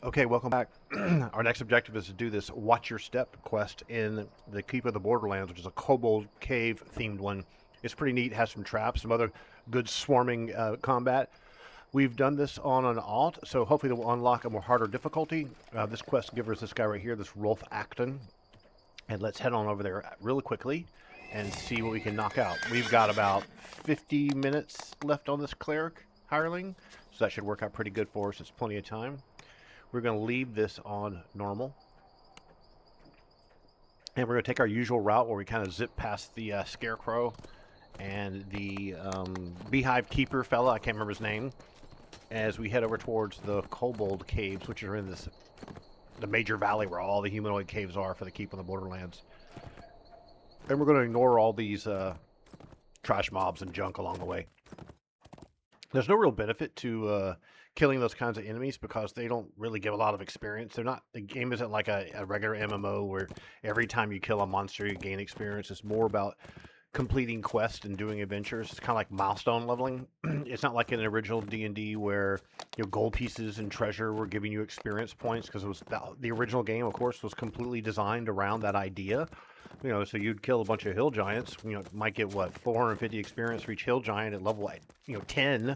Okay, welcome back. Our next objective is to do this Watch Your Step quest in the Keep of the Borderlands, which is a Kobold cave themed one. It's pretty neat, has some traps, some other good swarming combat. We've done this on an alt, so hopefully we'll unlock a more harder difficulty. This quest giver is this guy right here, this Rolf Acton. And let's head on over there really quickly and see what we can knock out. We've got about 50 minutes left on this cleric hireling, so that should work out pretty good for us. It's plenty of time. We're going to leave this on normal. And we're going to take our usual route where we kind of zip past the Scarecrow and the Beehive Keeper fella, I can't remember his name, as we head over towards the Kobold caves, which are in the major valley where all the humanoid caves are for the Keep of the Borderlands. And we're going to ignore all these trash mobs and junk along the way. There's no real benefit to killing those kinds of enemies because they don't really give a lot of experience. The game isn't like a regular MMO where every time you kill a monster you gain experience. It's more about completing quests and doing adventures. It's kind of like milestone leveling. It's not like in an original D&D where gold pieces and treasure were giving you experience points, because it was the original game, of course, was completely designed around that idea. So you'd kill a bunch of hill giants. Might get what, 450 experience for each hill giant at level 10,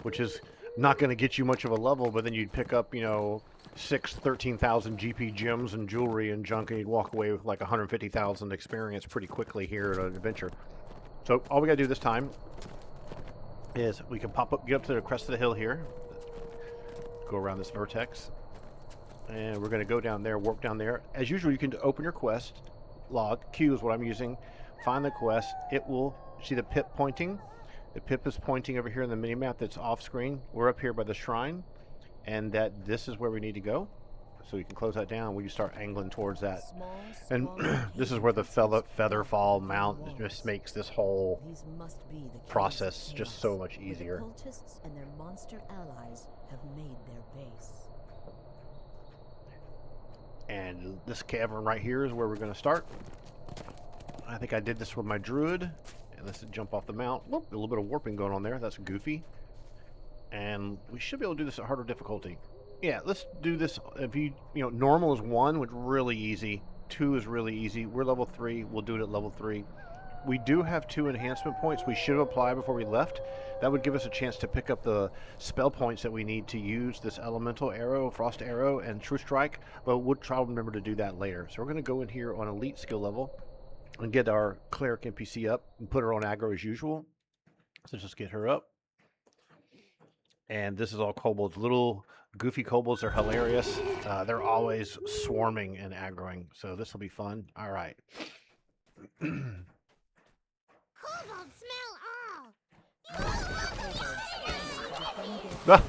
which is not going to get you much of a level. But then you'd pick up 13,000 GP gems and jewelry and junk, and you'd walk away with like 150,000 experience pretty quickly here at an adventure. So all we gotta do this time is we can get up to the crest of the hill here, go around this vertex, and we're gonna go down there, warp down there. As usual, you can open your quest log. Q is what I'm using. Find the quest. It will see the pip pointing. The pip is pointing over here in the mini map that's off screen. We're up here by the shrine, and this is where we need to go. So you can close that down when you start angling towards that. And this is where the featherfall mount just makes this whole process just so much easier. The cultists and their monster allies have made their base. And this cavern right here is where we're going to start. I think I did this with my druid. And let's jump off the mount. Whoop, a little bit of warping going on there. That's goofy. And we should be able to do this at harder difficulty. Yeah, let's do this. If normal is 1, which is really easy. 2 is really easy. We're level 3. We'll do it at level 3. We do have 2 enhancement points we should have applied before we left. That would give us a chance to pick up the spell points that we need to use this elemental arrow, frost arrow, and true strike. But we'll try to remember to do that later. So we're going to go in here on elite skill level and get our cleric NPC up and put her on aggro as usual. So just get her up. And this is all kobolds. Little goofy kobolds are hilarious. They're always swarming and aggroing, so this will be fun. All right. Kobold smell all!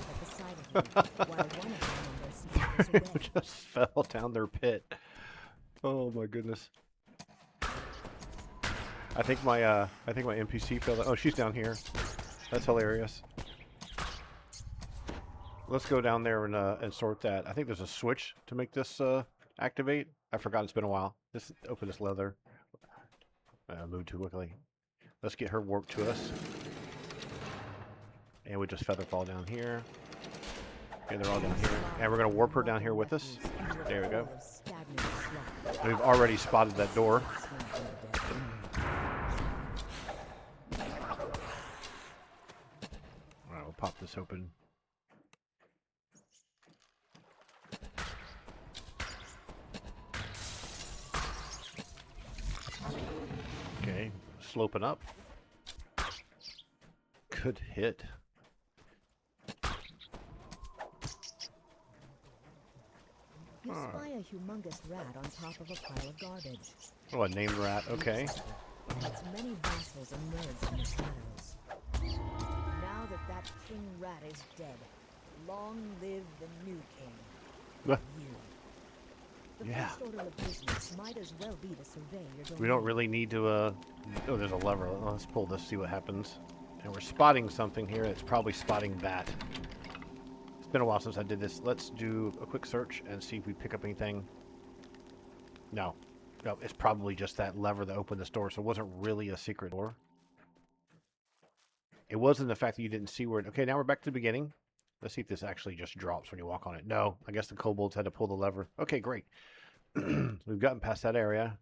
Just fell down their pit. Oh my goodness. I think my NPC fell down. Oh, she's down here. That's hilarious. Let's go down there and sort that. I think there's a switch to make this activate. I forgot, it's been a while. Open this leather. Moved too quickly. Let's get her warped to us. And we just feather fall down here. Okay, they're all down here. And we're going to warp her down here with us. There we go. We've already spotted that door. Alright, we'll pop this open. Okay, sloping up. Good hit. You spy a humongous rat on top of a pile of garbage. Oh, a named rat. Okay. It's many vassals and nerds in the shadows. Now that king rat is dead, long live the new king. You. The first order of business might as well be to survey your domain. We don't really need to, oh, there's a lever. Let's pull this, see what happens. And we're spotting something here. It's probably spotting that. It's been a while since I did this. Let's do a quick search and see if we pick up anything. No. No, it's probably just that lever that opened this door, so it wasn't really a secret door. It wasn't the fact that you didn't see where it... Okay, now we're back to the beginning. Let's see if this actually just drops when you walk on it. No, I guess the kobolds had to pull the lever. Okay, great. We've gotten past that area.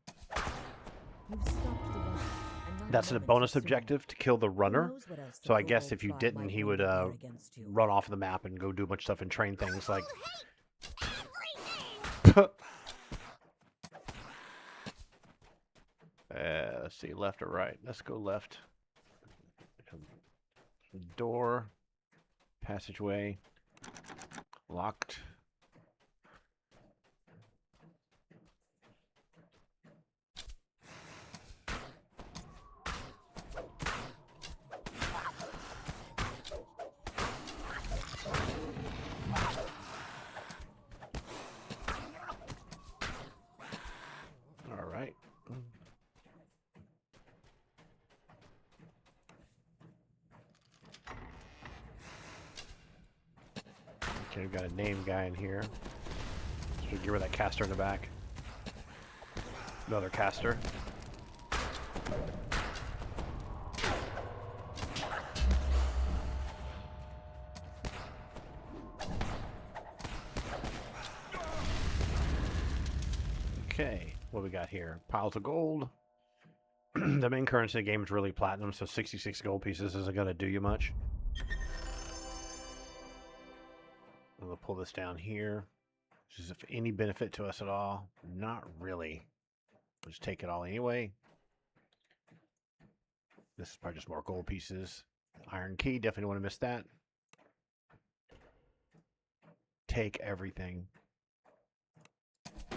You've stopped the runner, and not a That's a moment bonus too soon. objective to kill the Who runner. knows what else the So I guess kobold if you tribe didn't, might he bring would to bear against you. run off the map and go do a bunch of stuff and train things like. Let's see, left or right. Let's go left. Door, passageway, locked. All right. Okay, we've got a name guy in here. So we get rid of that caster in the back. Another caster. Okay, what we got here? Piles of gold. The main currency of the game is really platinum, so 66 gold pieces isn't going to do you much. We'll pull this down here. Is of any benefit to us at all? Not really. We'll just take it all anyway. This is probably just more gold pieces. Iron key, definitely don't want to miss that. Take everything. I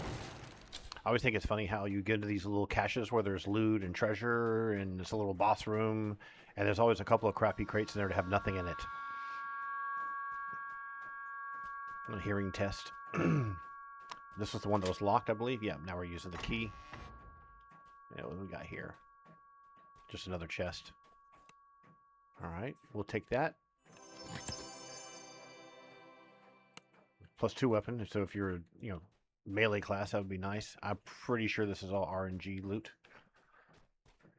always think it's funny how you get into these little caches where there's loot and treasure and it's a little boss room, and there's always a couple of crappy crates in there that have nothing in it. A hearing test. This was the one that was locked, I believe. Yeah, now we're using the key. Yeah, what do we got here? Just another chest. All right, we'll take that. +2 weapon, so if you're, melee class, that would be nice. I'm pretty sure this is all RNG loot.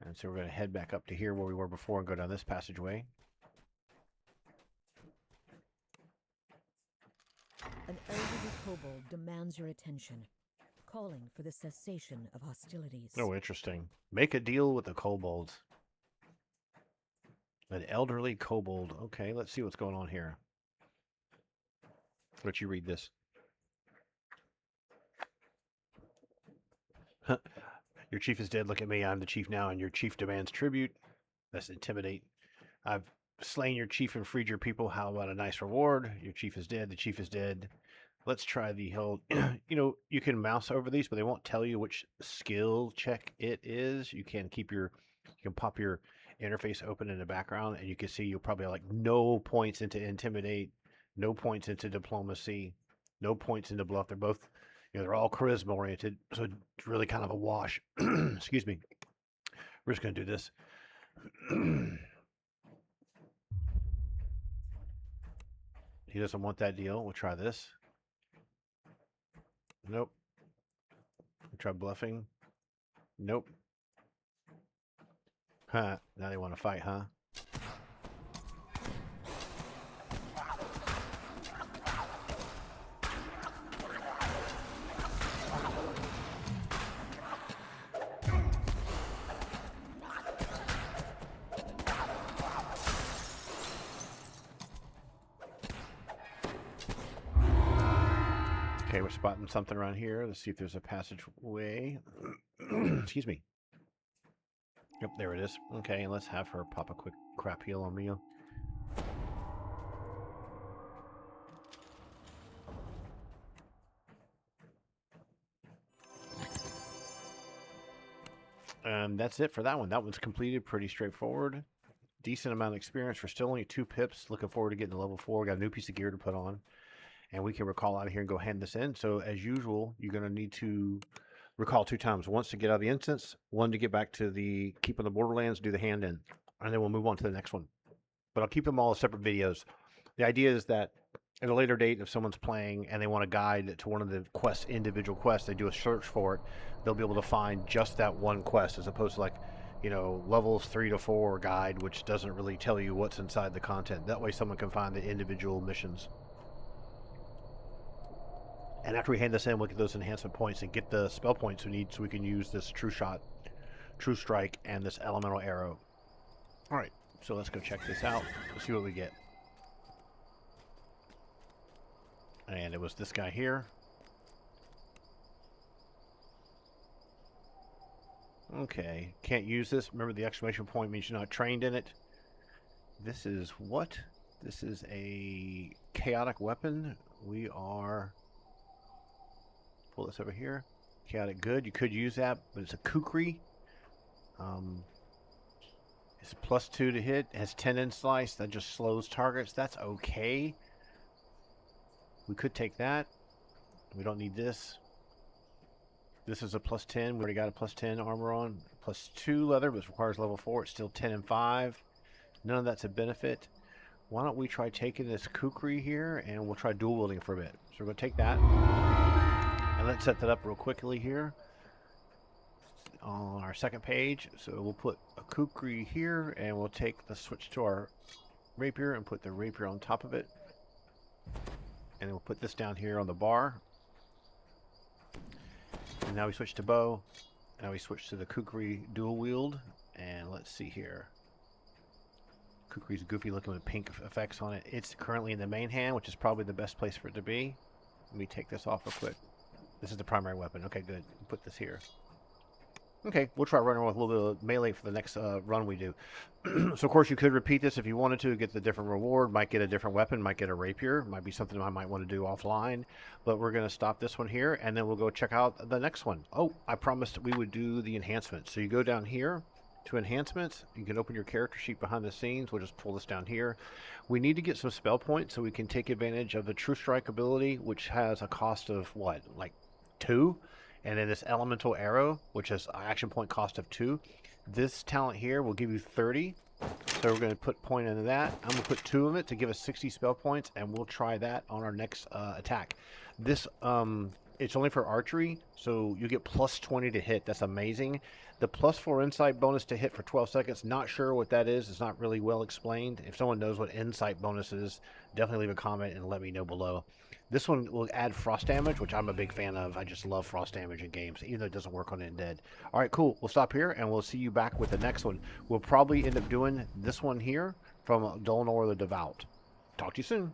And so we're going to head back up to here where we were before and go down this passageway. An elderly kobold demands your attention, calling for the cessation of hostilities. Oh, interesting. Make a deal with the kobolds. An elderly kobold. Okay, let's see what's going on here. Let you read this. Your chief is dead. Look at me. I'm the chief now, and your chief demands tribute. That's intimidate. I've slain your chief and freed your people. How about a nice reward? Your chief is dead. The chief is dead. Let's try the whole. You can mouse over these, but they won't tell you which skill check it is. You can pop your interface open in the background, and you can see you'll probably have like no points into intimidate, no points into diplomacy, no points into bluff. They're both, they're all charisma oriented, so it's really kind of a wash. Excuse me. We're just gonna do this. He doesn't want that deal. We'll try this. Nope. We'll try bluffing. Nope. Huh. Now they want to fight, huh? Okay, we're spotting something around here. Let's see if there's a passageway. Excuse me. Yep, there it is. Okay, and let's have her pop a quick crap heal on me. And that's it for that one. That one's completed. Pretty straightforward. Decent amount of experience for still only 2 pips. Looking forward to getting to level 4. Got a new piece of gear to put on. And we can recall out of here and go hand this in. So as usual, you're going to need to recall 2 times. Once to get out of the instance, 1 to get back to the keep on the Borderlands, do the hand in. And then we'll move on to the next one. But I'll keep them all as separate videos. The idea is that at a later date, if someone's playing and they want a guide to one of the individual quests, they do a search for it, they'll be able to find just that one quest as opposed to like, levels 3 to 4 guide, which doesn't really tell you what's inside the content. That way someone can find the individual missions. And after we hand this in, we'll get those enhancement points and get the spell points we need so we can use this True Shot, True Strike, and this Elemental Arrow. Alright, so let's go check this out. Let's see what we get. And it was this guy here. Okay, can't use this. Remember, the exclamation point means you're not trained in it. This is what? This is a chaotic weapon. We are... Pull this over here. Chaotic good. You could use that, but it's a kukri. It's +2 to hit. It has 10 in slice. That just slows targets. That's okay. We could take that. We don't need this. This is a +10. We already got a +10 armor on. +2 leather, but it requires level 4. It's still 10 and 5. None of that's a benefit. Why don't we try taking this kukri here, and we'll try dual wielding for a bit. So we're going to take that. And let's set that up real quickly here on our second page. So we'll put a kukri here, and we'll take the switch to our rapier and put the rapier on top of it. And then we'll put this down here on the bar. And now we switch to bow. Now we switch to the kukri dual wield. And let's see here. Kukri's goofy looking with pink effects on it. It's currently in the main hand, which is probably the best place for it to be. Let me take this off real quick. This is the primary weapon. Okay, good. Put this here. Okay, we'll try running with a little bit of melee for the next run we do. So, of course, you could repeat this if you wanted to, get the different reward. Might get a different weapon, might get a rapier. Might be something I might want to do offline. But we're going to stop this one here, and then we'll go check out the next one. Oh, I promised we would do the enhancements. So you go down here to enhancements. You can open your character sheet behind the scenes. We'll just pull this down here. We need to get some spell points so we can take advantage of the True Strike ability, which has a cost of, what, like 2? And then this elemental arrow, which has an action point cost of 2. This talent here will give you 30. So we're going to put point into that. I'm going to put 2 of it to give us 60 spell points, and we'll try that on our next attack. This, it's only for archery, so you get +20 to hit. That's amazing. The +4 insight bonus to hit for 12 seconds, not sure what that is. It's not really well explained. If someone knows what insight bonus is, definitely leave a comment and let me know below. This one will add frost damage, which I'm a big fan of. I just love frost damage in games, even though it doesn't work on Undead. All right, cool. We'll stop here, and we'll see you back with the next one. We'll probably end up doing this one here from Dolnor the Devout. Talk to you soon.